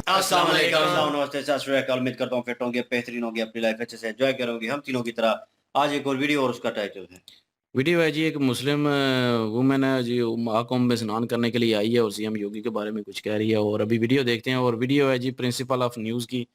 अस्सलाम वालेकुम, नमस्ते, सत श्री अकाल। उम्मीद करता हूँ फिट होंगे, बेहतरीन होंगे, अपनी लाइफ अच्छे से एंजॉय करोगे हम तीनों की तरह। आज एक और वीडियो और उसका टाइटल है वीडियो है जी। एक मुस्लिम वुमेन है जी, महाकुंभ में स्नान करने के लिए आई है और सीएम योगी के बारे में कुछ कह रही है। और अभी वीडियो देखते हैं। और वीडियो है जी प्रिंसिपल ऑफ न्यूज़ की।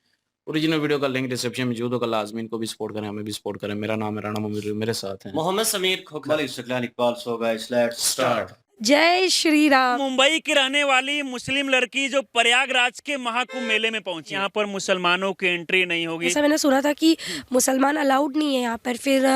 ओरिजिनल वीडियो का लिंक डिस्क्रिप्शन में मौजूद होगा। लाजमीन को भी सपोर्ट करें, हमें भी सपोर्ट करें। मेरा नाम है राणा मुमीर, मेरे साथ हैं Mohammad Sameer Khokhar, Malik Saqlain, Iqbal. So guys, let's start. जय श्री राम। मुंबई की रहने वाली मुस्लिम लड़की जो प्रयागराज के महाकुंभ मेले में पहुंची, यहाँ पर मुसलमानों की एंट्री नहीं होगी। ऐसा मैंने सुना था कि मुसलमान अलाउड नहीं है यहाँ पर। फिर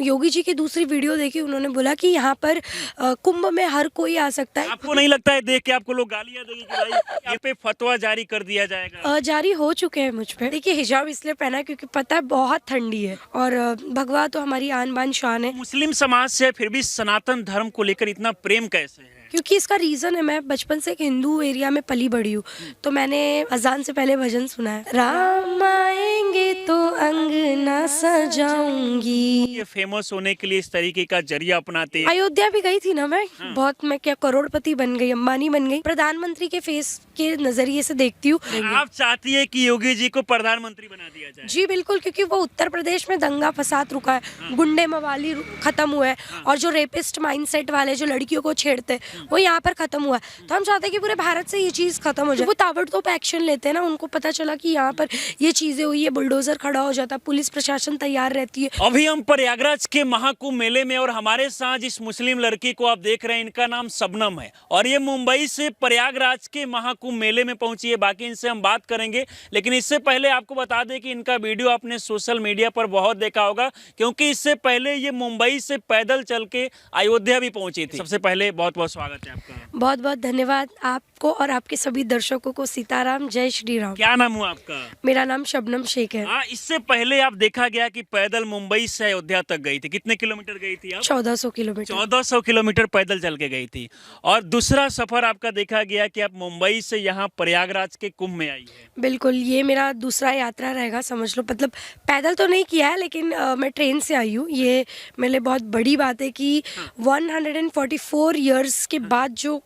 योगी जी की दूसरी वीडियो देखी, उन्होंने बोला कि यहाँ पर कुंभ में हर कोई आ सकता है। आपको नहीं लगता है देख के आपको लोग गालियां देंगे कि भाई यहाँ पे फतवा जारी कर दिया जाएगा? जारी हो चुके हैं मुझ पे। देखिए, हिजाब इसलिए पहना है क्योंकि पता है बहुत ठंडी है और भगवा तो हमारी आन बान शान है। मुस्लिम समाज से फिर भी सनातन धर्म को लेकर इतना प्रेम कैसे है? क्योंकि इसका रीजन है, मैं बचपन से एक हिंदू एरिया में पली बड़ी हूँ, तो मैंने अजान से पहले भजन सुना है, राम आएंगे तो अंगना सजाऊंगी। ये फेमस होने के लिए इस तरीके का जरिया अपनाते। अयोध्या भी गई थी ना मैं, बहुत, मैं क्या करोड़पति बन गई, अंबानी बन गई। प्रधानमंत्री के फेस के नजरिए से देखती हूँ। आप चाहती है कि योगी जी को प्रधानमंत्री बना दिया जाए? जी बिल्कुल, क्योंकि वो उत्तर प्रदेश में दंगा फसाद रुका है, गुंडे मवाली खत्म हुआ है, और जो रेपिस्ट माइंडसेट वाले जो लड़कियों को छेड़ते वो यहाँ पर खत्म हुआ है। तो हम चाहते हैं कि पूरे भारत से ये चीज खत्म हो जाए। वो ताबड़तोड़ एक्शन लेते हैं ना, उनको पता चला कि यहाँ पर ये चीजें हुई है, बुलडोजर खड़ा हो जाता है, पुलिस प्रशासन तैयार रहती है। अभी हम प्रयागराज के महाकुंभ मेले में, और हमारे साथ जिस मुस्लिम लड़की को आप देख रहे हैं, इनका नाम शबनम है और ये मुंबई से प्रयागराज के महाकुंभ मेले में पहुंची है। बाकी इनसे हम बात करेंगे, लेकिन इससे पहले आपको बता दें कि इनका वीडियो आपने सोशल मीडिया पर बहुत देखा होगा, क्योंकि इससे पहले ये मुंबई से पैदल चल के अयोध्या भी पहुंची थी। सबसे पहले बहुत बहुत स्वागत है आपका। बहुत बहुत धन्यवाद आपको और आपके सभी दर्शकों को। सीताराम, जय श्री राम। क्या नाम हुआ आपका? मेरा नाम शबनम शेख है। इससे पहले आप देखा गया कि पैदल मुंबई से अयोध्या तक गई थी। कितने किलोमीटर गई थी आप? 1400 किलोमीटर। 1400 किलोमीटर पैदल चल के गई थी। और दूसरा सफर आपका देखा गया कि आप मुंबई से यहाँ प्रयागराज के कुंभ में आई है। बिल्कुल, ये मेरा दूसरा यात्रा रहेगा, समझ लो। मतलब पैदल तो नहीं किया है, लेकिन मैं ट्रेन से आई हूँ। ये मेरे लिए बहुत बड़ी बात है कि 144 ईयर्स के बाद जो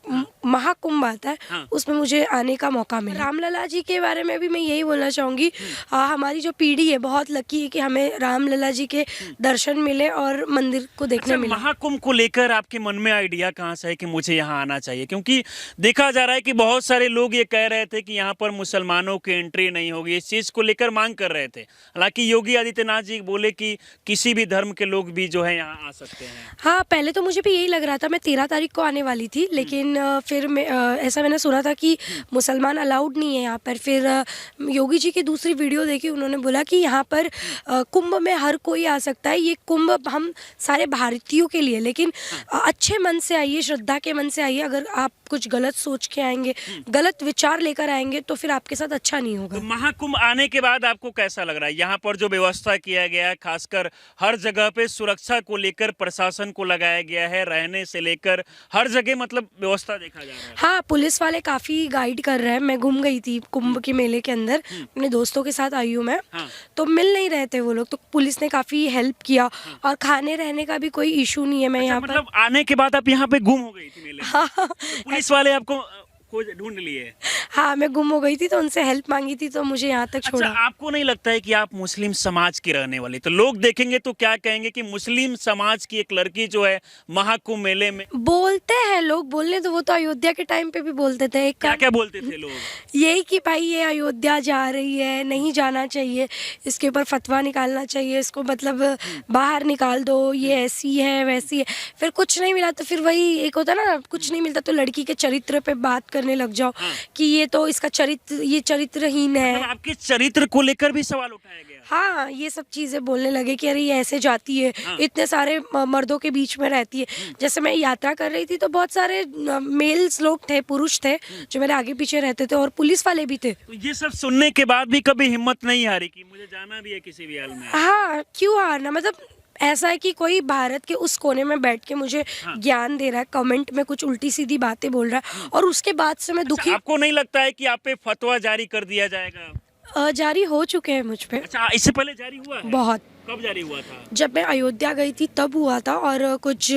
महाकुंभ आता है, उसमें मुझे आने का मौका मिला। रामलला जी के बारे में भी मैं यही बोलना चाहूँगी, हमारी जो पीढ़ी है बहुत लकी है कि हमें रामलला जी के दर्शन मिले और मंदिर को देखने मिले। महाकुंभ को लेकर आपके मन में आइडिया कहाँ से है कि मुझे यहाँ आना चाहिए? क्योंकि देखा जा रहा है कि बहुत सारे लोग ये कह रहे थे कि यहाँ पर मुसलमानों की एंट्री नहीं होगी, इस चीज़ को लेकर मांग कर रहे थे। हालांकि योगी आदित्यनाथ जी बोले कि किसी भी धर्म के लोग भी जो है यहाँ आ सकते हैं। हाँ, पहले तो मुझे भी यही लग रहा था। मैं 13 तारीख को आने वाली थी, लेकिन फिर ऐसा मैंने सुना था कि मुसलमान अलाउड नहीं है यहाँ पर। फिर योगी जी की दूसरी वीडियो देखी, उन्होंने बोला कि यहाँ पर कुंभ में हर कोई आ सकता है। ये कुंभ हम सारे भारतीयों के लिए, लेकिन अच्छे मन से आइए, श्रद्धा के मन से आइए। अगर आप कुछ गलत सोच के आएंगे, गलत विचार लेकर आएंगे, तो फिर आपके साथ अच्छा नहीं होगा। तो महाकुंभ आने के बाद आपको कैसा लग रहा है? यहाँ पर जो व्यवस्था किया गया है, खासकर हर जगह पे सुरक्षा को लेकर प्रशासन को लगाया गया है, रहने से लेकर हर जगह मतलब व्यवस्था देखा जा रहा है। हाँ, पुलिस वाले काफी गाइड कर रहे हैं। मैं घूम गई थी कुंभ के मेले के अंदर, अपने दोस्तों के साथ आई हूँ मैं। तो मिल नहीं रहे थे वो लोग, तो पुलिस ने काफी हेल्प किया। और खाने रहने का भी कोई इशू नहीं है। मैं यहाँ मतलब आने के बाद आप यहाँ पे गुम हो गई थी मेले में? हाँ, तो पुलिस वाले आपको खोज ढूंढ लिए? हाँ, मैं गुम हो गई थी, तो उनसे हेल्प मांगी थी, तो मुझे यहाँ तक छोड़ा। अच्छा, आपको नहीं लगता है कि आप मुस्लिम समाज की रहने वाली, तो लोग देखेंगे तो क्या कहेंगे कि मुस्लिम समाज की एक लड़की जो है महाकुंभ मेले में? बोलते हैं लोग, बोलने तो वो तो अयोध्या के टाइम पे भी बोलते थे। क्या क्या बोलते थे लोग? यही कि भाई ये अयोध्या जा रही है, नहीं जाना चाहिए, इसके ऊपर फतवा निकालना चाहिए, इसको मतलब बाहर निकाल दो, ये ऐसी है वैसी है। फिर कुछ नहीं मिला तो फिर वही एक होता ना, कुछ नहीं मिलता तो लड़की के चरित्र पे बात करने लग जाओ कि ये तो इसका चरित्र, ये चरित्रहीन है। मतलब आपके चरित्र को लेकर भी सवाल उठाया गया? हाँ, ये सब चीजें बोलने लगे कि अरे ये ऐसे जाती है, इतने सारे मर्दों के बीच में रहती है। जैसे मैं यात्रा कर रही थी तो बहुत सारे मेल्स लोग थे, पुरुष थे, जो मेरे आगे पीछे रहते थे, और पुलिस वाले भी थे। तो ये सब सुनने के बाद भी कभी हिम्मत नहीं हारी कि मुझे जाना भी है किसी भी हाल में? हाँ, क्यों हारना। मतलब ऐसा है कि कोई भारत के उस कोने में बैठ के मुझे ज्ञान दे रहा है, कमेंट में कुछ उल्टी सीधी बातें बोल रहा है, और उसके बाद से मैं दुखी। आपको नहीं लगता है कि आप पे फतवा जारी कर दिया जाएगा? जारी हो चुके हैं मुझ पे। अच्छा, इससे पहले जारी हुआ है? बहुत। कब जारी हुआ था? जब मैं अयोध्या गई थी तब हुआ था, और कुछ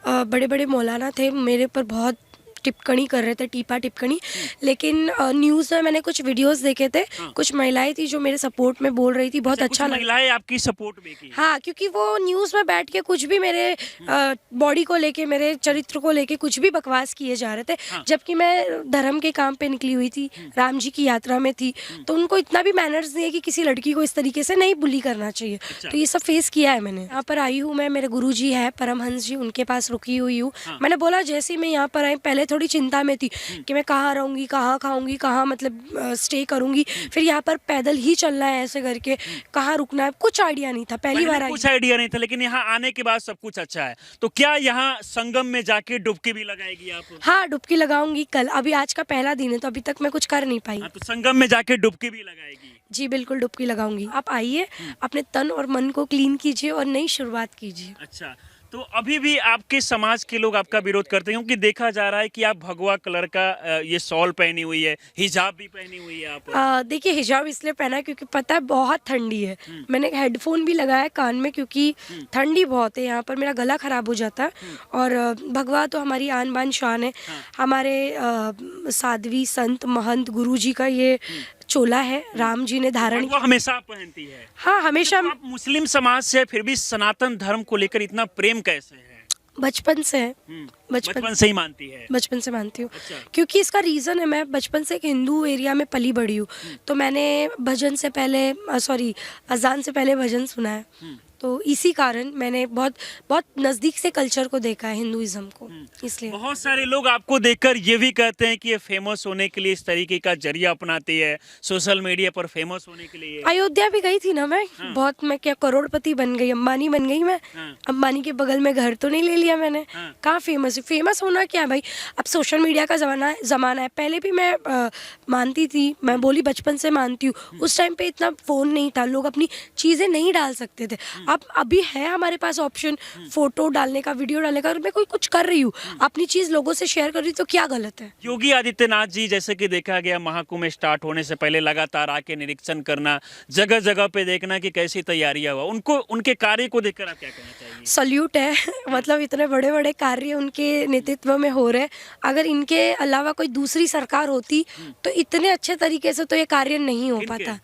बड़े बड़े मौलाना थे, मेरे पर बहुत टिप्पणी कर रहे थे, टीपा टिप्पणी। लेकिन न्यूज़ में मैंने कुछ वीडियोस देखे थे, कुछ महिलाएं थी जो मेरे सपोर्ट में बोल रही थी, बहुत कुछ अच्छा लगा। महिलाएं आपकी सपोर्ट में की। हाँ, क्योंकि वो न्यूज़ में बैठ के कुछ भी मेरे बॉडी को लेके, मेरे चरित्र को लेके कुछ भी बकवास किए जा रहे थे, जबकि मैं धर्म के काम पे निकली हुई थी, राम जी की यात्रा में थी। तो उनको इतना भी मैनर्स नहीं है कि किसी लड़की को इस तरीके से नहीं बुली करना चाहिए। तो ये सब फेस किया है मैंने। यहाँ पर आई हूँ मैं, मेरे गुरुजी है परमहंस जी, उनके पास रुकी हुई हूँ। मैंने बोला जैसे ही मैं यहाँ पर आई, पहले थोड़ी चिंता में थी कि मैं कहाँ रहूँगी, कहाँ खाऊंगी, कहाँ मतलब स्टे करूँगी, फिर यहाँ पर पैदल ही चलना है ऐसे करके, कहाँ रुकना है, कुछ आइडिया नहीं था, पहली बार आई। कुछ आइडिया नहीं था, लेकिन यहाँ आने के बाद सब कुछ अच्छा है। तो क्या यहाँ संगम में जाके डुबकी भी लगाएगी आप? हाँ, डुबकी लगाऊंगी कल। अभी आज का पहला दिन है तो अभी तक मैं कुछ कर नहीं पाई। तो संगम में जाके डुबकी भी लगाएगी? जी बिल्कुल, डुबकी लगाऊंगी। आप आइए, अपने तन और मन को क्लीन कीजिए और नई शुरुआत कीजिए। अच्छा, तो अभी भी आपके समाज के लोग आपका विरोध करते हैं, क्योंकि देखा जा रहा है कि आप भगवा कलर का ये शॉल पहनी हुई है, हिजाब भी पहनी हुई है आप। देखिए, हिजाब इसलिए पहना है क्योंकि पता है बहुत ठंडी है। मैंने हेडफोन भी लगाया कान में क्योंकि ठंडी बहुत है यहाँ पर, मेरा गला खराब हो जाता है। और भगवा तो हमारी आन बान शान है। हमारे साध्वी संत महंत गुरु जी का ये चोला है, राम जी ने धारण वो हमेशा आप पहनती है? हाँ, हमेशा। आप मुस्लिम समाज से फिर भी सनातन धर्म को लेकर इतना प्रेम कैसे है? बचपन से है। बचपन से ही मानती है? बचपन से मानती हूँ। अच्छा। क्योंकि इसका रीज़न है, मैं बचपन से एक हिंदू एरिया में पली बड़ी हूँ। तो मैंने भजन से पहले अजान से पहले भजन सुना है। तो इसी कारण मैंने बहुत नज़दीक से कल्चर को देखा है, हिंदुइज्म को, इसलिए। बहुत सारे लोग आपको देखकर ये भी कहते हैं कि ये फेमस होने के लिए इस तरीके का जरिया अपनाती है, सोशल मीडिया पर फेमस होने के लिए। अयोध्या भी गई थी ना मैं, बहुत, मैं क्या करोड़पति बन गई, अंबानी बन गई मैं। अंबानी के बगल में घर तो नहीं ले लिया मैंने। कहाँ फेमस होना क्या है भाई? अब सोशल मीडिया का ज़माना है। पहले भी मैं मानती थी, मैं बोली बचपन से मानती हूँ। उस टाइम पे इतना फ़ोन नहीं था, लोग अपनी चीज़ें नहीं डाल सकते थे। अब अभी है हमारे पास ऑप्शन फोटो डालने का, वीडियो डालने का। अगर मैं कोई कुछ कर रही हूँ, अपनी चीज़ लोगों से शेयर कर रही हूँ, तो क्या गलत है? योगी आदित्यनाथ जी, जैसे कि देखा गया महाकुंभ स्टार्ट होने से पहले लगातार आके निरीक्षण करना, जगह जगह पे देखना कि कैसी तैयारियां हुआ, उनको, उनके कार्य को देखकर आप क्या कहना चाहिए? सल्यूट है। मतलब इतने बड़े बड़े कार्य उनके नेतृत्व में हो रहे हैं। अगर इनके अलावा कोई दूसरी सरकार होती तो इतने अच्छे तरीके से तो ये कार्य नहीं हो पाता।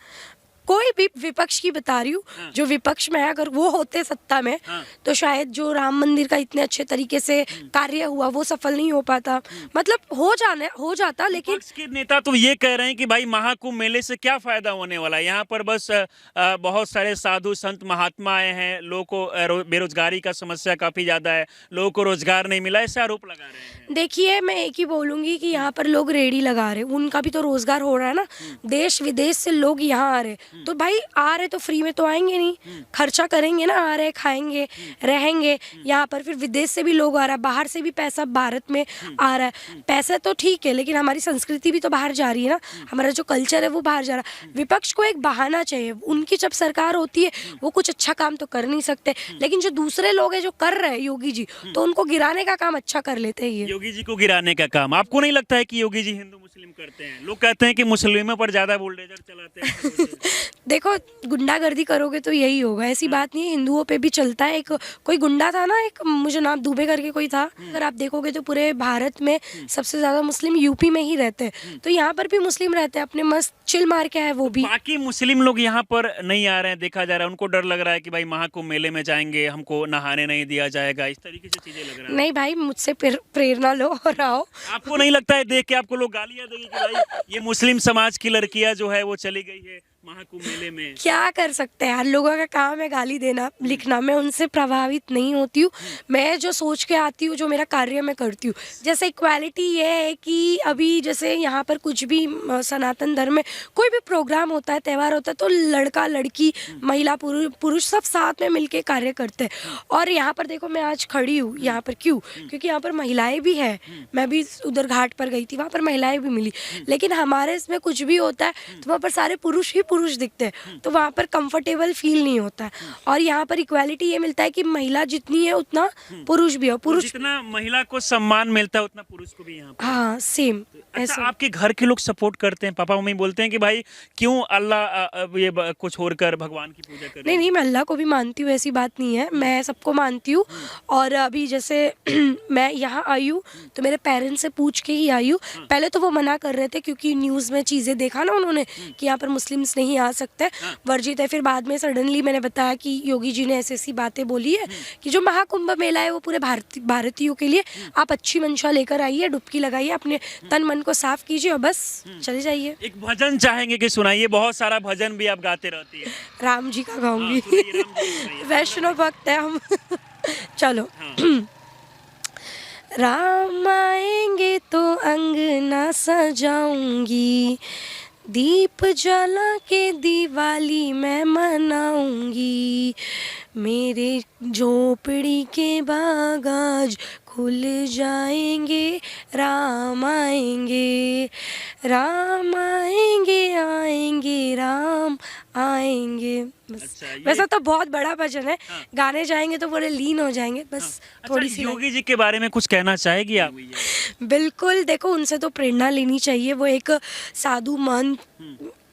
कोई भी विपक्ष की बता रही हूँ, जो विपक्ष में है, अगर वो होते सत्ता में तो शायद जो राम मंदिर का इतने अच्छे तरीके से कार्य हुआ वो सफल नहीं हो पाता। मतलब हो जाता, लेकिन विपक्ष के नेता तो ये कह रहे हैं कि भाई महाकुंभ मेले से क्या फायदा होने वाला है, यहाँ पर बस बहुत सारे साधु संत महात्मा आए हैं, लोगों को बेरोजगारी का समस्या काफी ज्यादा है, लोगों को रोजगार नहीं मिला, ऐसा आरोप लगा रहे हैं। देखिए, मैं एक ही बोलूंगी कि यहाँ पर लोग रेडी लगा रहे, उनका भी तो रोजगार हो रहा है ना। देश विदेश से लोग यहाँ आ रहे, तो भाई आ रहे तो फ्री में तो आएंगे नहीं, खर्चा करेंगे ना, आ रहे, खाएंगे, रहेंगे यहाँ पर। फिर विदेश से भी लोग आ रहा है, बाहर से भी पैसा भारत में आ रहा है। पैसा तो ठीक है, लेकिन हमारी संस्कृति भी तो बाहर जा रही है ना, हमारा जो कल्चर है वो बाहर जा रहा है। विपक्ष को एक बहाना चाहिए। उनकी जब सरकार होती है वो कुछ अच्छा काम तो कर नहीं सकते, लेकिन जो दूसरे लोग हैं जो कर रहे हैं, योगी जी, तो उनको गिराने का काम अच्छा कर लेते हैं। ये योगी जी को गिराने का काम आपको नहीं लगता है कि योगी जी हिंदू मुस्लिम करते हैं? लोग कहते हैं कि मुस्लिमों पर ज्यादा बुलडोजर चलाते हैं। देखो, गुंडागर्दी करोगे तो यही होगा, ऐसी बात नहीं है। हिंदुओं पे भी चलता है। एक कोई गुंडा था ना, एक मुझे नाम दुबे करके कोई था, अगर आप देखोगे तो पूरे भारत में सबसे ज्यादा मुस्लिम यूपी में ही रहते हैं। तो यहाँ पर भी मुस्लिम रहते हैं, अपने मस्त चिल मार के है वो भी। बाकी मुस्लिम लोग यहाँ पर नहीं आ रहे हैं, देखा जा रहा है, उनको डर लग रहा है कि भाई महाकुंभ मेले में जाएंगे, हमको नहाने नहीं दिया जाएगा, इस तरीके से चीजें लग रहा है। नहीं भाई, मुझसे प्रेरणा लो और आओ। आपको नहीं लगता है देख के आपको लोग गालियां देंगे कि भाई ये मुस्लिम समाज की लड़कियां जो है वो चली गई है महाकुंभ मेले में? क्या कर सकते हैं, हर लोगों का काम है गाली देना, लिखना। मैं उनसे प्रभावित नहीं होती हूँ। मैं जो सोच के आती हूँ, जो मेरा कार्य मैं करती हूँ। जैसे इक्वालिटी ये है कि अभी जैसे यहाँ पर कुछ भी सनातन धर्म में कोई भी प्रोग्राम होता है, त्यौहार होता है, तो लड़का लड़की, महिला पुरुष सब साथ में मिलके कार्य करते हैं। और यहाँ पर देखो, मैं आज खड़ी हूँ यहाँ पर, क्यों? क्योंकि यहाँ पर महिलाएं भी है। मैं भी उधर घाट पर गई थी, वहाँ पर महिलाएं भी मिली। लेकिन हमारे इसमें कुछ भी होता है तो वहाँ पर सारे पुरुष ही पुरुष दिखते हैं, तो वहाँ पर कंफर्टेबल फील नहीं होता है। और यहाँ पर इक्वालिटी ये मिलता है कि महिला जितनी है उतना पुरुष भी हो, पुरुष जितना महिला को सम्मान मिलता है उतना पुरुष को भी यहाँ पर। हाँ सेम अच्छा, ऐसा। आपके घर के लोग सपोर्ट करते हैं? पापा मम्मी बोलते हैं कि भाई क्यों अल्लाह को छोड़कर भगवान की पूजा कर रही नहीं नहीं, मैं अल्लाह को भी मानती हूँ, ऐसी बात नहीं है, मैं सबको मानती हूँ। और अभी जैसे मैं यहाँ आई हूँ तो मेरे पेरेंट्स से पूछ के ही आई हूँ। पहले तो वो मना कर रहे थे क्योंकि न्यूज़ में चीज़ें देखा ना उन्होंने कि यहाँ पर मुस्लिम्स नहीं आ सकते, वर्जित है। फिर बाद में सडनली मैंने बताया कि योगी जी ने ऐसी ऐसी बातें बोली है कि जो महाकुंभ मेला है वो पूरे भारतीयों के लिए, आप अच्छी मंशा लेकर आइए, डुबकी लगाइए, अपने तन मन को साफ कीजिए और बस चले जाइए। एक भजन चाहेंगे कि सुनाइए? बहुत सारा भजन भी आप गाते रहती है। राम जी का गाऊंगी, सुनाइए, राम जी का सुनाइए। वैष्णव भक्त है हम। चलो। राम आएंगे तो अंगना सजाऊंगी, दीप जला के दिवाली मैं मनाऊंगी, मेरे झोपड़ी के बाग आज खुल जाएंगे, राम आएंगे, राम आएंगे, आएंगे राम आएंगे। बस अच्छा, ये- वैसा तो बहुत बड़ा भजन है, गाने जाएंगे तो बड़े लीन हो जाएंगे, बस थोड़ी अच्छा, सी योगी जी के बारे में कुछ कहना चाहेगी आप? बिल्कुल, देखो उनसे तो प्रेरणा लेनी चाहिए। वो एक साधु महंत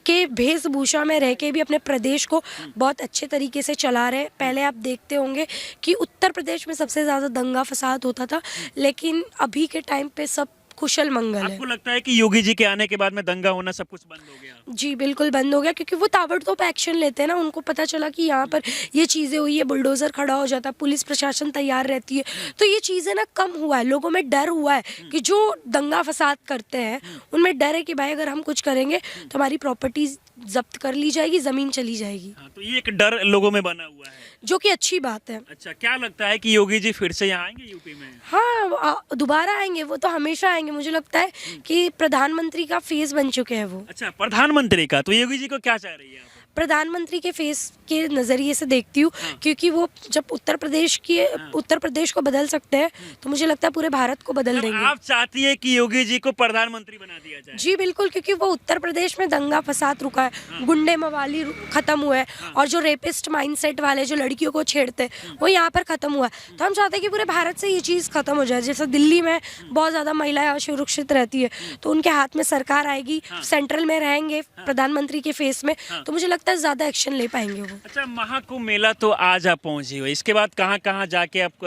के वेशभूषा में रह के भी अपने प्रदेश को बहुत अच्छे तरीके से चला रहे हैं। पहले आप देखते होंगे कि उत्तर प्रदेश में सबसे ज़्यादा दंगा फसाद होता था, लेकिन अभी के टाइम पे सब कुशल मंगल है। आपको लगता है कि योगी जी के आने के बाद में दंगा होना सब कुछ बंद हो गया? जी बिल्कुल बंद हो गया, क्योंकि वो ताबड़तोड़ एक्शन लेते हैं ना। उनको पता चला कि यहाँ पर ये चीज़ें हुई है, बुलडोज़र खड़ा हो जाता है, पुलिस प्रशासन तैयार रहती है, तो ये चीज़ें ना कम हुआ है, लोगों में डर हुआ है कि जो दंगा फसाद करते हैं उनमें डर है कि भाई अगर हम कुछ करेंगे तो हमारी प्रॉपर्टी जब्त कर ली जाएगी, ज़मीन चली जाएगी, हाँ, तो ये एक डर लोगों में बना हुआ है। जो कि अच्छी बात है। अच्छा, क्या लगता है कि योगी जी फिर से यहाँ आएंगे यूपी में? हाँ, दोबारा आएंगे, वो तो हमेशा आएंगे। मुझे लगता है कि प्रधानमंत्री का फेस बन चुके हैं वो। अच्छा, प्रधानमंत्री का, तो योगी जी को क्या चाह रही है आप? प्रधानमंत्री के फेस के नज़रिए से देखती हूँ, क्योंकि वो जब उत्तर प्रदेश को बदल सकते हैं तो मुझे लगता है पूरे भारत को बदल देंगे। आप चाहती है कि योगी जी को प्रधानमंत्री बना दिया जाए? जी बिल्कुल, क्योंकि वो उत्तर प्रदेश में दंगा फसाद रुका है, गुंडे मवाली खत्म हुआ है, और जो रेपिस्ट माइंडसेट वाले जो लड़कियों को छेड़ते हैं वो यहाँ पर खत्म हुआ है। तो हम चाहते हैं कि पूरे भारत से ये चीज़ खत्म हो जाए। जैसे दिल्ली में बहुत ज़्यादा महिलाएं असुरक्षित रहती है, तो उनके हाथ में सरकार आएगी, सेंट्रल में रहेंगे प्रधानमंत्री के फेस में, तो मुझे लगता है ज़्यादा एक्शन ले पाएंगे वो। अच्छा, महाकुंभ मेला तो आज आप पहुंची हुई, इसके बाद कहाँ कहाँ जाके आप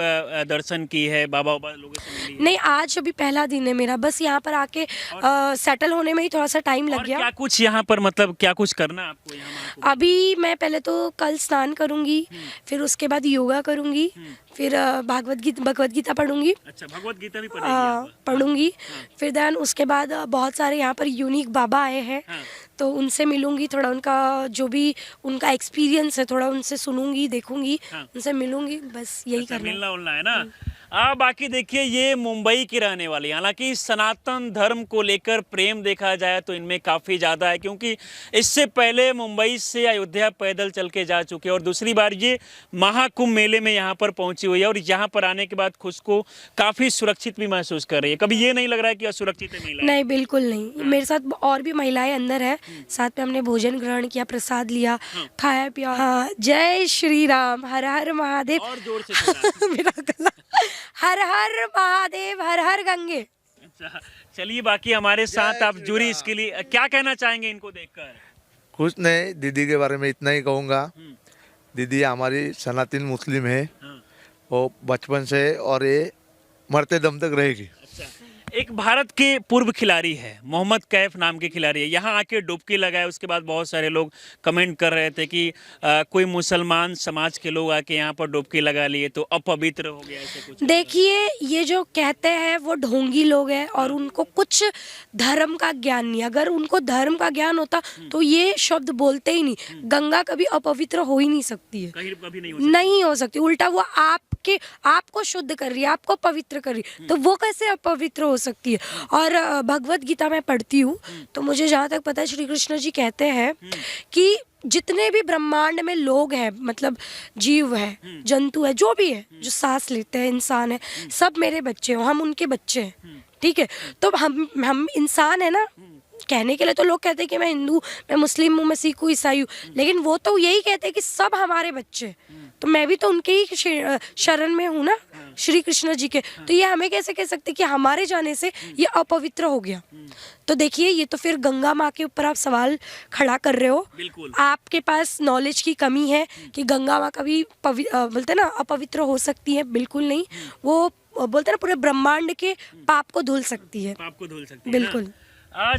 दर्शन की है, बाबा लोगों से मिली है? नहीं, आज अभी पहला दिन है मेरा, बस यहाँ पर आके सेटल होने में ही थोड़ा सा टाइम लग और गया। क्या कुछ यहाँ पर, मतलब क्या कुछ करना है आपको यहाँ महाकुंभ? अभी मैं पहले तो कल स्नान करूंगी, फिर उसके बाद योगा करूंगी, फिर भगवत गीता पढ़ूंगी। अच्छा, भगवत गीता भी पढ़ेगी आप? पढ़ूंगी। फिर देन उसके बाद बहुत सारे यहाँ पर यूनिक बाबा आए हैं, हाँ। तो उनसे मिलूंगी, थोड़ा उनका जो भी उनका एक्सपीरियंस है थोड़ा उनसे सुनूंगी, देखूंगी, हाँ। उनसे मिलूंगी, बस यही अच्छा, करना है। मिलना उलना है ना। बाकी देखिए, ये मुंबई की रहने वाली, हालांकि सनातन धर्म को लेकर प्रेम देखा जाए तो इनमें काफ़ी ज़्यादा है, क्योंकि इससे पहले मुंबई से अयोध्या पैदल चल के जा चुके हैं और दूसरी बार ये महाकुंभ मेले में यहाँ पर पहुंची हुई है, और यहाँ पर आने के बाद खुद को काफ़ी सुरक्षित भी महसूस कर रही है। कभी ये नहीं लग रहा है कि असुरक्षित है महिला? नहीं, बिल्कुल नहीं। मेरे साथ और भी महिलाएं अंदर है, साथ में हमने भोजन ग्रहण किया, प्रसाद लिया, खाया पिया। हाँ, जय श्री राम, हर हर महादेव। और जोर से थोड़ा। मेरा गला, हर हर महादेव, हर हर गंगे। अच्छा, चलिए, बाकी हमारे साथ आप जुड़ी, इसके लिए क्या कहना चाहेंगे इनको देखकर? कुछ नहीं, दीदी के बारे में इतना ही कहूँगा। दीदी हमारी सनातन मुस्लिम है, वो बचपन से, और ये मरते दम तक रहेगी। अच्छा, एक भारत के पूर्व खिलाड़ी है, मोहम्मद कैफ नाम के खिलाड़ी है, यहाँ आके डुबकी लगाए, उसके बाद बहुत सारे लोग कमेंट कर रहे थे कि कोई मुसलमान समाज के लोग आके यहाँ पर डुबकी लगा लिए तो अपवित्र हो गया, ऐसे कुछ। देखिए, ये जो कहते हैं वो ढोंगी लोग हैं और उनको कुछ धर्म का ज्ञान नहीं। अगर उनको धर्म का ज्ञान होता तो ये शब्द बोलते ही नहीं। गंगा कभी अपवित्र हो ही नहीं सकती है, कहीं कभी नहीं हो सकती। उल्टा वो आपको शुद्ध कर रही है, आपको पवित्र कर रही है, तो वो कैसे अपवित्र हो सकती है। और भगवत गीता मैं पढ़ती हूँ, तो मुझे जहाँ तक पता है श्री कृष्ण जी कहते हैं कि जितने भी ब्रह्मांड में लोग हैं, मतलब जीव है, जंतु है, जो भी है, जो सांस लेते हैं, इंसान है, सब मेरे बच्चे हो, हम उनके बच्चे हैं, ठीक है। तो हम इंसान है ना, कहने के लिए तो लोग कहते हैं कि मैं हिंदू, मैं मुस्लिम हूँ, मैं सिख हूँ, ईसाई हूँ, लेकिन वो तो यही कहते हैं कि सब हमारे बच्चे हैं। तो मैं भी तो उनके ही शरण में हूँ ना, श्री कृष्ण जी के। तो ये हमें कैसे कह सकते कि हमारे जाने से ये अपवित्र हो गया? तो देखिए, ये तो फिर गंगा माँ के ऊपर आप सवाल खड़ा कर रहे हो। बिल्कुल। आपके पास नॉलेज की कमी है कि गंगा माँ कभी बोलते हैं ना अपवित्र हो सकती है। बिल्कुल नहीं, वो बोलते हैं ना पूरे ब्रह्मांड के पाप को धुल सकती है। आपको धुल सकती है ना? बिल्कुल।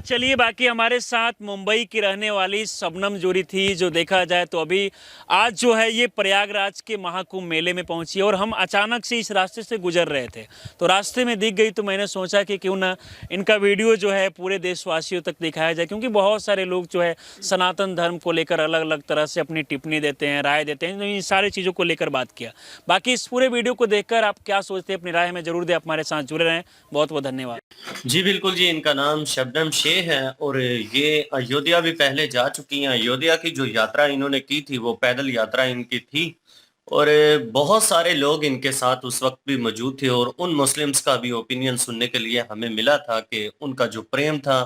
चलिए, बाकी हमारे साथ मुंबई की रहने वाली शबनम जोरी थी, जो देखा जाए तो अभी आज जो है ये प्रयागराज के महाकुंभ मेले में पहुंची है और हम अचानक से इस रास्ते से गुजर रहे थे, तो रास्ते में दिख गई तो मैंने सोचा कि क्यों ना इनका वीडियो जो है पूरे देशवासियों तक दिखाया जाए, क्योंकि बहुत सारे लोग जो है सनातन धर्म को लेकर अलग अलग तरह से अपनी टिप्पणी देते हैं, राय देते हैं। तो इन सारी चीज़ों को लेकर बात किया। बाकी इस पूरे वीडियो को देखकर आप क्या सोचते हैं, अपनी राय हमें जरूर दें। हमारे साथ जुड़े रहें, बहुत बहुत धन्यवाद। जी बिल्कुल जी, इनका नाम शबनम शेख है और ये अयोध्या भी पहले जा चुकी हैं। अयोध्या की जो यात्रा इन्होंने की थी वो पैदल यात्रा इनकी थी और बहुत सारे लोग इनके साथ उस वक्त भी मौजूद थे और उन मुस्लिम्स का भी ओपिनियन सुनने के लिए हमें मिला था कि उनका जो प्रेम था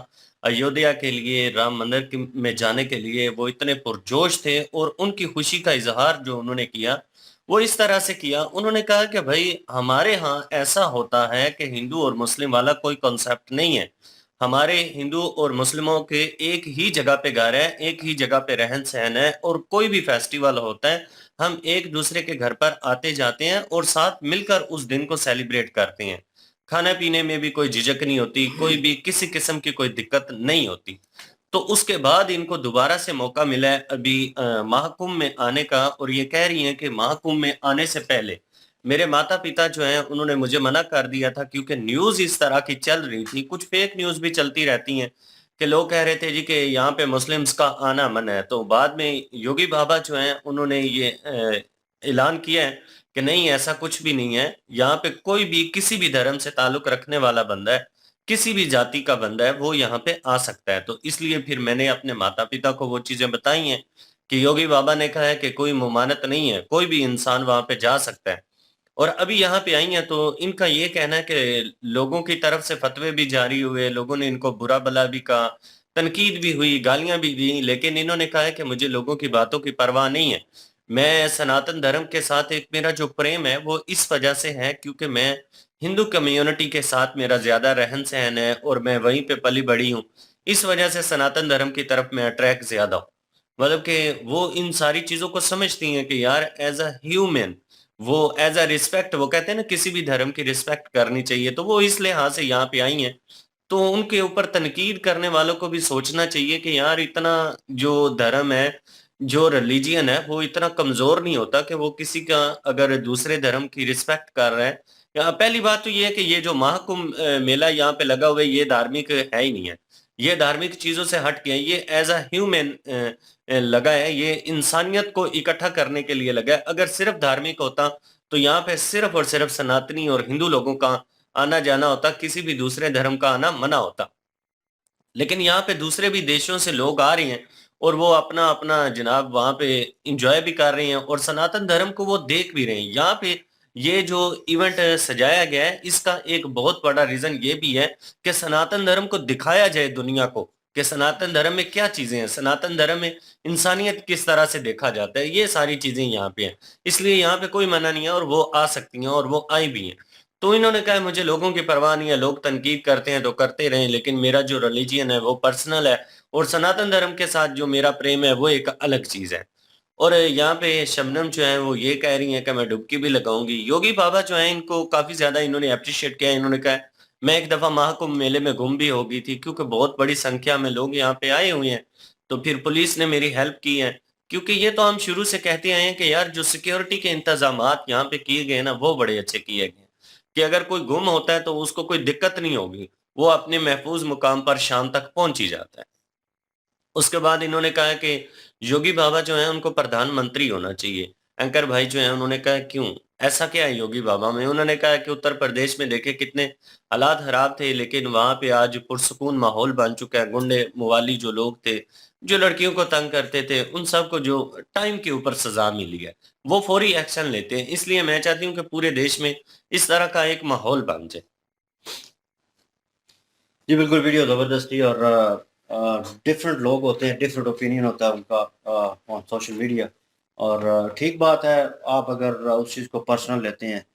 अयोध्या के लिए, राम मंदिर में जाने के लिए, वो इतने पुरजोश थे और उनकी खुशी का इजहार जो उन्होंने किया वो इस तरह से किया। उन्होंने कहा कि भाई हमारे यहाँ ऐसा होता है कि हिंदू और मुस्लिम वाला कोई कॉन्सेप्ट नहीं है। हमारे हिंदू और मुस्लिमों के एक ही जगह पे घर है, एक ही जगह पे रहन सहन है और कोई भी फेस्टिवल होता है हम एक दूसरे के घर पर आते जाते हैं और साथ मिलकर उस दिन को सेलिब्रेट करते हैं। खाने पीने में भी कोई झिझक नहीं होती, कोई भी किसी किस्म की कोई दिक्कत नहीं होती। तो उसके बाद इनको दोबारा से मौका मिला है अभी महाकुंभ में आने का और ये कह रही हैं कि महाकुंभ में आने से पहले मेरे माता-पिता जो हैं उन्होंने मुझे मना कर दिया था, क्योंकि न्यूज़ इस तरह की चल रही थी, कुछ फेक न्यूज़ भी चलती रहती हैं कि लोग कह रहे थे जी कि यहाँ पे मुस्लिम्स का आना मना है। तो बाद में योगी बाबा जो हैं उन्होंने ये ऐलान किया है कि नहीं, ऐसा कुछ भी नहीं है। यहाँ पे कोई भी किसी भी धर्म से ताल्लुक रखने वाला बंदा है, किसी भी जाति का बंदा है, वो यहाँ पे आ सकता है। तो इसलिए फिर मैंने अपने माता-पिता को वो चीज़ें बताई हैं कि योगी बाबा ने कहा है कि कोई ममानत नहीं है, कोई भी इंसान वहाँ पे जा सकता है। और अभी यहाँ पे आई हैं तो इनका ये कहना है कि लोगों की तरफ से फतवे भी जारी हुए, लोगों ने इनको बुरा-भला भी कहा, तनकीद भी हुई, गालियाँ भी दी, लेकिन इन्होंने कहा है कि मुझे लोगों की बातों की परवाह नहीं है। मैं सनातन धर्म के साथ एक मेरा जो प्रेम है वो इस वजह से है क्योंकि मैं हिंदू कम्युनिटी के साथ मेरा ज़्यादा रहन-सहन है और मैं वहीं पे पली-बड़ी हूँ। इस वजह से सनातन धर्म की तरफ मैं अट्रैक्ट ज़्यादा हूँ। मतलब कि वो इन सारी चीज़ों को समझती हैं कि यार एज़ अ ह्यूमन, वो एज़ अ रिस्पेक्ट, वो कहते हैं ना किसी भी धर्म की रिस्पेक्ट करनी चाहिए, तो वो इस लिहाज से यहाँ पे आई हैं। तो उनके ऊपर तनकीद करने वालों को भी सोचना चाहिए कि यार इतना जो धर्म है, जो रिलीजियन है, वो इतना कमज़ोर नहीं होता कि वो किसी का अगर दूसरे धर्म की रिस्पेक्ट कर रहा है। पहली बात तो ये है कि ये जो महाकुंभ मेला यहाँ पे लगा हुआ है, ये धार्मिक है ही नहीं है। ये धार्मिक चीज़ों से हट के है, ये एज़ अ ह्यूमन लगा है, ये इंसानियत को इकट्ठा करने के लिए लगा है। अगर सिर्फ़ धार्मिक होता, तो यहाँ पे सिर्फ़ और सिर्फ़ सनातनी और हिंदू लोगों का आना-जाना होता, किसी भी दूसरे धर्म का आना मना होता। लेकिन यहाँ पे दूसरे भी देशों से लोग आ रहे हैं और वो अपना-अपना जनाब वहाँ पे एन्जॉय भी कर रहे हैं और सनातन धर्म को वो देख भी रहे हैं। यहाँ पे ये जो इवेंट सजाया गया है, इसका एक बहुत बड़ा रीज़न ये भी है कि सनातन धर्म को दिखाया जाए दुनिया को कि सनातन धर्म में क्या चीज़ें हैं, सनातन धर्म में इंसानियत किस तरह से देखा जाता है, ये सारी चीज़ें यहाँ पे हैं। इसलिए यहाँ पे कोई मना नहीं है और वो आ सकती हैं और वो आई भी हैं। तो इन्होंने कहा मुझे लोगों की परवाह नहीं है, लोग तनकीद करते हैं तो करते रहें, लेकिन मेरा जो रिलीजियन है वो पर्सनल है और सनातन धर्म के साथ जो मेरा प्रेम है वो एक अलग चीज़ है। और यहाँ पे शबनम जो है वो ये कह रही हैं कि मैं डुबकी भी लगाऊंगी। योगी बाबा जो है इनको काफ़ी ज़्यादा इन्होंने अप्रिशिएट किया है। इन्होंने कहा मैं एक दफ़ा महाकुंभ मेले में गुम भी हो गई थी क्योंकि बहुत बड़ी संख्या में लोग यहाँ पे आए हुए हैं, तो फिर पुलिस ने मेरी हेल्प की है। क्योंकि ये तो हम शुरू से कहते आए हैं कि यार जो सिक्योरिटी के इंतजामात यहाँ पे किए गए हैं ना, वो बड़े अच्छे किए गए हैं कि अगर कोई गुम होता है तो उसको कोई दिक्कत नहीं होगी, वो अपने महफूज मुकाम पर शाम तक पहुंच ही जाता है। उसके बाद इन्होंने कहा कि योगी बाबा जो हैं उनको प्रधानमंत्री होना चाहिए। एंकर भाई जो हैं उन्होंने कहा क्यों? ऐसा क्या है योगी बाबा में? उन्होंने कहा कि उत्तर प्रदेश में देखे कितने हालात खराब थे, लेकिन वहाँ पे आज पुरसुकून माहौल बन चुका है। गुंडे मवाली जो लोग थे, जो लड़कियों को तंग करते थे, उन सबको जो टाइम के ऊपर सज़ा मिली है, वो फौरी एक्शन लेते हैं। इसलिए मैं चाहती हूँ कि पूरे देश में इस तरह का एक माहौल बन जाए। जी बिल्कुल, वीडियो ज़बरदस्त थी और डिफरेंट लोग होते हैं, डिफरेंट ओपिनियन होता है उनका ऑन सोशल मीडिया। और ठीक बात है, आप अगर उस चीज़ को पर्सनल लेते हैं,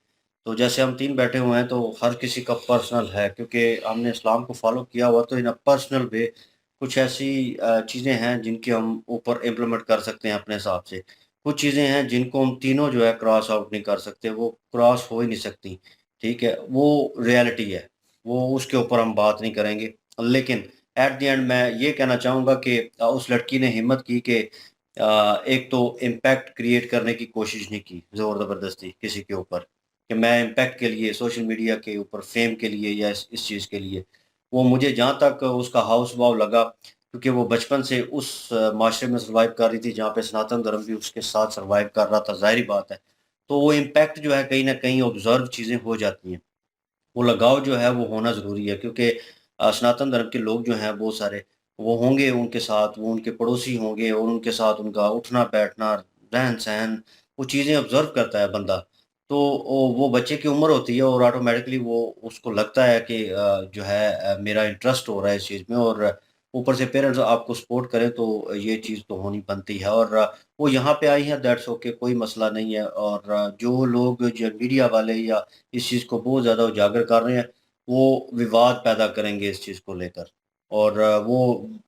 तो जैसे हम 3 बैठे हुए हैं तो हर किसी का पर्सनल है, क्योंकि हमने इस्लाम को फ़ॉलो किया हुआ, तो इन अ पर्सनल वे कुछ ऐसी चीज़ें हैं जिनकी हम ऊपर इम्प्लीमेंट कर सकते हैं अपने हिसाब से। कुछ चीज़ें हैं जिनको हम तीनों जो है क्रॉस आउट नहीं कर सकते, वो क्रॉस हो ही नहीं सकती, ठीक है? वो रियलिटी है, वो उसके ऊपर हम बात नहीं करेंगे। लेकिन एट द एंड मैं ये कहना चाहूँगा कि उस लड़की ने हिम्मत की कि एक तो इम्पैक्ट क्रिएट करने की कोशिश नहीं की ज़ोर-ज़बरदस्ती किसी के ऊपर, कि मैं इम्पैक्ट के लिए सोशल मीडिया के ऊपर फ़ेम के लिए या इस चीज़ के लिए। वो मुझे जहाँ तक उसका हाव-भाव लगा, क्योंकि वो बचपन से उस माशरे में सर्वाइव कर रही थी जहाँ पे सनातन धर्म भी उसके साथ सर्वाइव कर रहा था, ज़ाहिर-सी बात है। तो वो इम्पैक्ट जो है कहीं न कहीं ऑब्ज़र्व चीज़ें हो जाती हैं। वो लगाव जो है वो होना ज़रूरी है, क्योंकि सनातन धर्म के लोग जो हैं बहुत सारे, वो होंगे उनके साथ, वो उनके पड़ोसी होंगे और उनके साथ उनका उठना-बैठना, रहन-सहन, वो चीज़ें ऑब्ज़र्व करता है बंदा। तो वो बच्चे की उम्र होती है और ऑटोमैटिकली वो उसको लगता है कि जो है मेरा इंटरेस्ट हो रहा है इस चीज़ में, और ऊपर से पेरेंट्स आपको सपोर्ट करें तो ये चीज़ तो होनी बनती है। और वो यहाँ पे आई हैं, दैट्स ओके, कोई मसला नहीं है। और जो लोग जो मीडिया वाले या इस चीज़ को बहुत ज़्यादा उजागर कर रहे हैं, वो विवाद पैदा करेंगे इस चीज़ को लेकर। और वो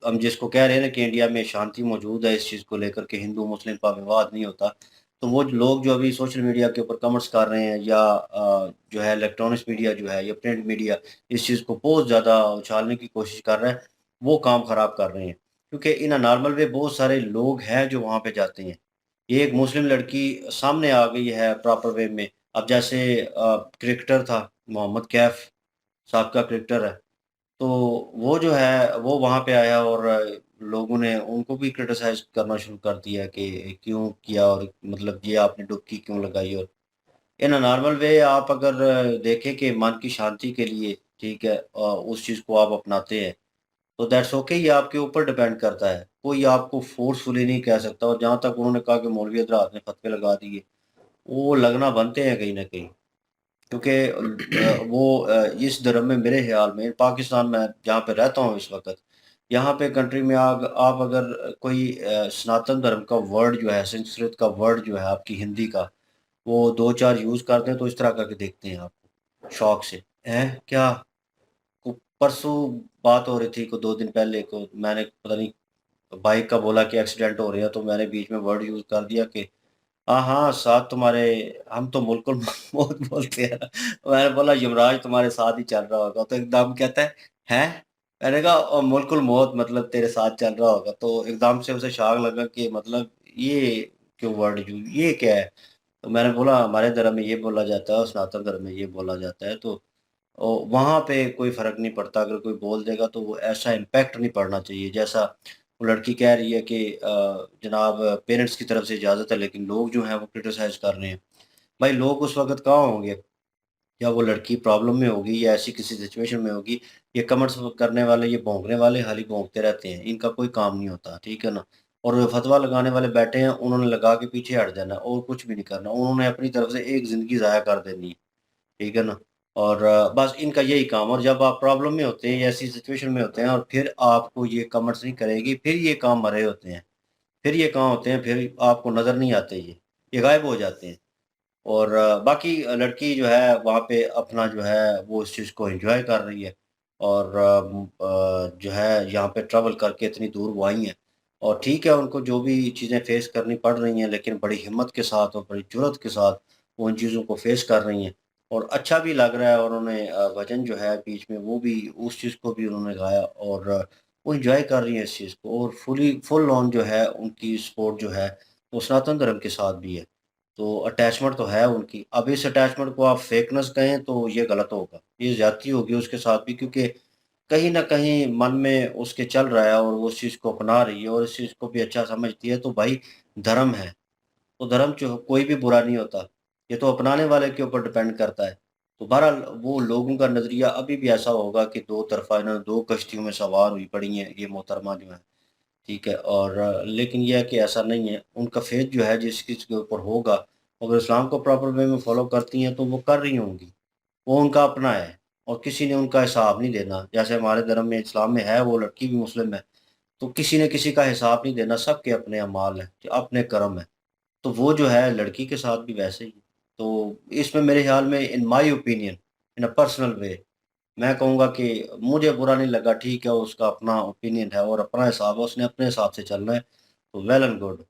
हम जिसको कह रहे हैं ना कि इंडिया में शांति मौजूद है इस चीज़ को लेकर के हिंदू-मुस्लिम का विवाद नहीं होता। तो वो लोग जो अभी सोशल मीडिया के ऊपर कमेंट्स कर रहे हैं, या जो है इलेक्ट्रॉनिक्स मीडिया जो है या प्रिंट मीडिया इस चीज़ को बहुत ज़्यादा उछालने की कोशिश कर रहा है, वो काम ख़राब कर रहे हैं। क्योंकि इन अ नॉर्मल वे बहुत सारे लोग हैं जो वहाँ पे जाते हैं। ये एक मुस्लिम लड़की सामने आ गई है प्रॉपर वे में। अब जैसे क्रिकेटर था मोहम्मद कैफ, साबका क्रिकेटर है, तो वो जो है वो वहाँ पे आया और लोगों ने उनको भी क्रिटिसाइज़ करना शुरू कर दिया कि क्यों किया, और मतलब ये आपने डुबकी क्यों लगाई। और इन अ नॉर्मल वे आप अगर देखें कि मन की शांति के लिए, ठीक है, उस चीज़ को आप अपनाते हैं, तो दैट्स ओके, ये आपके ऊपर डिपेंड करता है। कोई आपको फ़ोर्सफुली नहीं कह सकता। और जहाँ तक उन्होंने कहा कि मौलवी हज़रात ने फ़तवे लगा दिए, वो लगना बनते हैं कहीं न कहीं। क्योंकि वो इस धर्म में मेरे ख़्याल में पाकिस्तान में जहाँ पे रहता हूँ इस वक़्त, यहाँ पे कंट्री में आग आप अगर कोई सनातन धर्म का वर्ड जो है, संस्कृत का वर्ड जो है आपकी हिंदी का, वो 2-4 यूज़ करते हैं तो इस तरह करके देखते हैं आपको, शॉक से। हैं? क्या? को परसों बात हो रही थी, को 2 दिन पहले को मैंने पता नहीं बाइक का बोला कि एक्सीडेंट हो रहे हैं, तो मैंने बीच में वर्ड यूज़ कर दिया कि हाँ, हाँ, साथ तुम्हारे, हम तो मुल्कुल मौत बोलते हैं ना। मैंने बोला यमराज तुम्हारे साथ ही चल रहा होगा, तो एकदम कहता है, हैं? मैंने कहा मुल्कुल मौत मतलब तेरे साथ चल रहा होगा, तो एकदम से उसे शॉक लगा कि मतलब ये क्यों वर्ड ये क्या है? तो मैंने बोला हमारे धर्म में ये बोला जाता है और सनातन धर्म में ये बोला जाता है, तो वहाँ पे कोई फ़र्क नहीं पड़ता। अगर कोई बोल देगा तो वो ऐसा इम्पैक्ट नहीं पड़ना चाहिए, जैसा वो लड़की कह रही है कि जनाब पेरेंट्स की तरफ से इजाज़त है, लेकिन लोग जो हैं वो क्रिटिसाइज़ कर रहे हैं। भाई लोग उस वक़्त कहाँ होंगे? या वो लड़की प्रॉब्लम में होगी या ऐसी किसी सिचुएशन में होगी, ये कमेंट्स करने वाले, ये भौंकने वाले खाली भौंकते रहते हैं, इनका कोई काम नहीं होता, ठीक है ना? और जो फतवा लगाने वाले बैठे हैं, उन्होंने लगा के पीछे हट जाना है और कुछ भी नहीं करना। उन्होंने अपनी तरफ से एक ज़िंदगी ज़ाया कर देनी है, ठीक है ना? और बस इनका यही काम। और जब आप प्रॉब्लम में होते हैं या ऐसी सिचुएशन में होते हैं और फिर आपको ये कमेंट्स नहीं करेगी, फिर ये काम मरे होते हैं। फिर ये कहाँ होते हैं, फिर आपको नज़र नहीं आते ये गायब हो जाते हैं। और बाकी लड़की जो है वहाँ पे अपना जो है वो इस चीज़ को एन्जॉय कर रही है। और जो है यहाँ पे ट्रैवल करके इतनी दूर वो आई हैं, और ठीक है उनको जो भी चीज़ें फ़ेस करनी पड़ रही हैं, लेकिन बड़ी हिम्मत के साथ और बड़ी जुर्रत के साथ वो उन चीज़ों को फ़ेस कर रही हैं। और अच्छा भी लग रहा है। और उन्होंने भजन जो है बीच में वो भी उस चीज़ को भी उन्होंने गाया, और वो एन्जॉय कर रही हैं इस चीज़ को। और फुल ऑन जो है उनकी सपोर्ट जो है वो सनातन धर्म के साथ भी है। तो अटैचमेंट तो है उनकी। अब इस अटैचमेंट को आप फेकनेस कहें तो ये गलत होगा। ये ज़्यादती होगी उसके साथ भी, क्योंकि कहीं न कहीं मन में उसके चल रहा है और वो उस चीज़ को अपना रही है और इस चीज़ को भी अच्छा समझती है। तो भाई धर्म है, तो धर्म जो कोई भी बुरा नहीं होता। ये तो अपनाने वाले के ऊपर डिपेंड करता है। तो बहरहाल वो लोगों का नज़रिया अभी भी ऐसा होगा कि दो तरफ़ा इन्होंने 2 कश्तियों में सवार हुई पड़ी हैं ये मोहतरमा जो हैं। ठीक है। और लेकिन ये है कि ऐसा नहीं है, उनका फ़ेथ जो है जिस चीज़ के ऊपर होगा, अगर इस्लाम को प्रॉपर वे में फ़ॉलो करती हैं तो वो कर रही होंगी, वो उनका अपना है और किसी ने उनका हिसाब नहीं देना। जैसे हमारे धर्म में इस्लाम में है, वो लड़की भी मुस्लिम है, तो किसी ने किसी का हिसाब नहीं देना, सबके अपने अमाल हैं, अपने कर्म है। तो वो जो है लड़की के साथ भी वैसे ही है। तो इसमें मेरे ख्याल में, in my opinion, in a personal way, मैं कहूँगा कि मुझे बुरा नहीं लगा, ठीक है, उसका अपना ओपिनियन है और अपना हिसाब है, उसने अपने हिसाब से चलना है, तो वेल एंड गुड।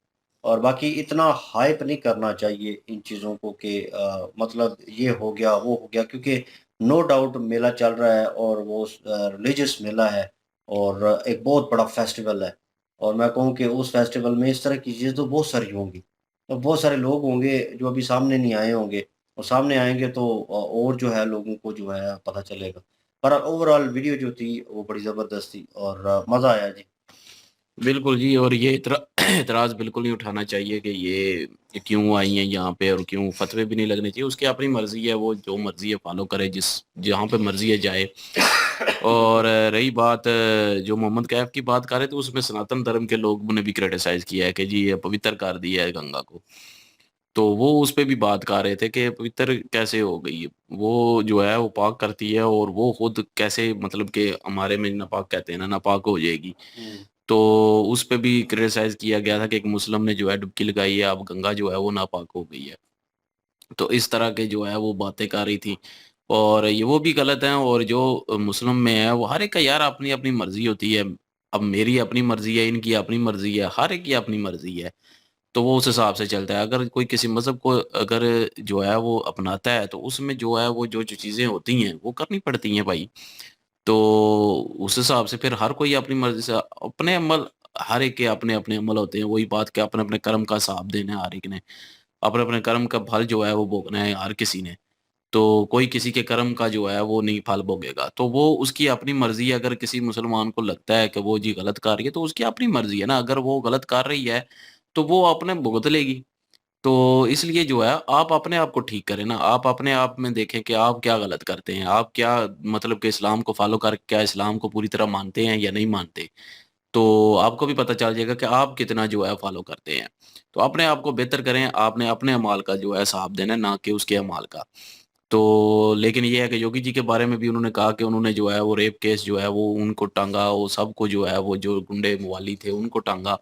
और बाकी इतना हाइप नहीं करना चाहिए इन चीज़ों को कि मतलब ये हो गया, वो हो गया, क्योंकि नो डाउट मेला चल रहा है और वो रिलीजियस मेला है और एक बहुत बड़ा फेस्टिवल है। और मैं कहूँ कि उस फेस्टिवल में इस तरह की चीज़ें तो बहुत सारी होंगी, और बहुत सारे लोग होंगे जो अभी सामने नहीं आए होंगे, और सामने आएँगे तो और जो है लोगों को जो है पता चलेगा। पर ओवरऑल वीडियो जो थी वो बड़ी ज़बरदस्त थी और मज़ा आया जी। बिल्कुल जी, और ये एतराज़ बिल्कुल नहीं उठाना चाहिए कि ये क्यों आई हैं यहाँ पे और क्यों फतवे भी नहीं लगने चाहिए। उसकी अपनी मर्ज़ी है, वो जो मर्ज़ी है फ़ॉलो करे, जिस जहाँ पे मर्ज़ी है जाए। और रही बात जो मोहम्मद कैफ़ की बात कर रहे थे, उसमें सनातन धर्म के लोगों ने भी क्रिटिसाइज़ किया है कि जी ये पवित्र कर दिया है गंगा को। तो वो उस पे भी बात कर रहे थे कि पवित्र कैसे हो गई है? वो जो है वो पाक करती है और वो खुद कैसे, मतलब कि हमारे में नापाक कहते हैं ना, नापाक हो जाएगी। हुँ। तो उस पे भी क्रिटिसाइज़ किया गया था कि एक मुस्लिम ने जो है डुबकी लगाई है, अब गंगा जो है वो नापाक हो गई है। तो इस तरह के जो है वो बातें कर रही थी, और ये वो भी गलत हैं। और जो मुस्लिम में है, वो हर एक का यार अपनी-अपनी मर्ज़ी होती है। अब मेरी अपनी मर्ज़ी है, इनकी अपनी मर्ज़ी है, हर एक की अपनी मर्ज़ी है। तो वो उस हिसाब से चलता है। अगर कोई किसी मज़हब को अगर जो है वो अपनाता है, तो उसमें जो है वो जो-जो चीज़ें होती हैं, वो करनी पड़ती हैं भाई। तो उस हिसाब से फिर हर कोई अपनी मर्ज़ी से अपने अमल, हर एक के अपने-अपने अमल होते हैं। वही बात कि अपने-अपने कर्म का हिसाब देना है हर एक ने। अपने-अपने कर्म का फल जो है वो भोगना है हर किसी ने। तो कोई किसी के कर्म का जो है वो नहीं फल भोगेगा। तो वो उसकी अपनी मर्ज़ी है। अगर किसी मुसलमान को लगता है कि वो जी गलत कर रही है, तो उसकी अपनी मर्ज़ी है ना। अगर वो गलत कर रही है, तो वो अपने भुगत लेगी। तो इसलिए जो है आप अपने आप को ठीक करें ना। आप अपने आप में देखें कि आप क्या गलत करते हैं। आप क्या, मतलब कि इस्लाम को फ़ॉलो कर क्या इस्लाम को पूरी तरह मानते हैं या नहीं मानते। तो आपको भी पता चल जाएगा कि आप कितना जो है फ़ॉलो करते हैं। तो अपने आप को बेहतर करें, आपने अपने अमाल का जो है हिसाब देना है, ना कि उसके अमाल का। तो लेकिन ये है कि योगी जी के बारे में भी उन्होंने कहा कि उन्होंने जो है वो रेप केस जो है वो उनको टाँगा, वो सबको जो है वो जो गुंडे मवाली थे उनको टाँगा।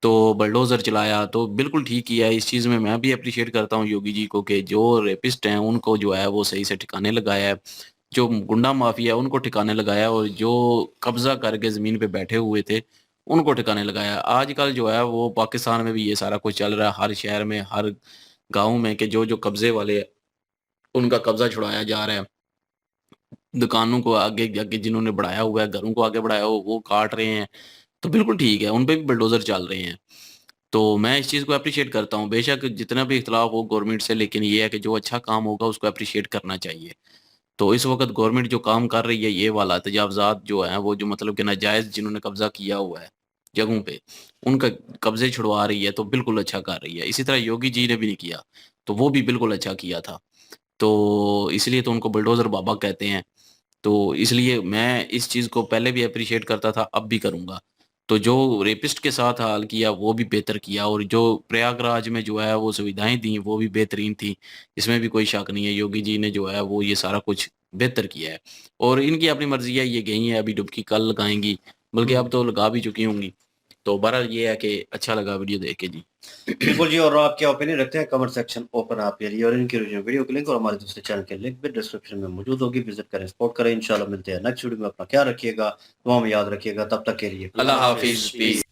तो बुलडोज़र चलाया, तो बिल्कुल ठीक किया है। इस चीज़ में मैं भी एप्रिशिएट करता हूँ योगी जी को कि जो रेपिस्ट हैं उनको जो है वो सही से ठिकाने लगाया है। जो गुंडा माफ़िया है उनको ठिकाने लगाया, और जो कब्ज़ा करके ज़मीन पे बैठे हुए थे, उनको ठिकाने लगाया। आजकल जो है वो पाकिस्तान में भी ये सारा कुछ चल रहा है, हर शहर में, हर गाँव में, कि जो-जो कब्ज़े वाले हैं, उनका कब्ज़ा छुड़ाया जा रहा है। दुकानों को आगे आगे जिन्होंने बढ़ाया हुआ है, घरों को आगे बढ़ाया हो, वो काट रहे हैं। तो बिल्कुल ठीक है, उन पे भी बुलडोज़र चल रहे हैं। तो मैं इस चीज़ को एप्रिशिएट करता हूँ। बेशक जितना भी इख्तिलाफ हो गवर्नमेंट से, लेकिन ये है कि जो अच्छा काम होगा उसको एप्रिशिएट करना चाहिए। तो इस वक़्त गवर्नमेंट जो काम कर रही है ये वाला तजावज़ात जो हैं, वो जो मतलब कि नाजायज़ जिन्होंने कब्ज़ा किया हुआ है जगहों पे, उनका कब्ज़े छुड़वा रही है, तो बिल्कुल अच्छा कर रही है। इसी तरह योगी जी ने भी नहीं किया, तो वो भी बिल्कुल अच्छा किया था। तो इसलिए तो उनको बुलडोज़र बाबा कहते हैं। तो इसलिए मैं इस चीज़ को पहले भी एप्रिशिएट करता था, अब भी करूँगा। तो जो रेपिस्ट के साथ हाल किया, वो भी बेहतर किया, और जो प्रयागराज में जो है वो सुविधाएँ दी, वो भी बेहतरीन थी। इसमें भी कोई शक नहीं है, योगी जी ने जो है वो ये सारा कुछ बेहतर किया है। और इनकी अपनी मर्ज़ी है, ये गई हैं, अभी डुबकी कल लगाएँगी, बल्कि अब तो लगा भी चुकी होंगी। तो बहरहाल ये है कि अच्छा लगा वीडियो देख के जी। बिल्कुल जी, और आप क्या ओपिनियन रखते हैं, कमेंट सेक्शन ओपन है आपके लिए, और इनकी ओरिजिनल वीडियो की लिंक और हमारे दूसरे चैनल की लिंक भी डिस्क्रिप्शन में मौजूद होगी। विजिट करें, सपोर्ट करें। इंशाल्लाह मिलते हैं नेक्स्ट वीडियो में। अपना ख्याल रखिएगा, दुआ में याद रखिएगा। तब तक के लिए अल्लाह अल्लाह हाफ़िज़, हाफ़िज़। पीस।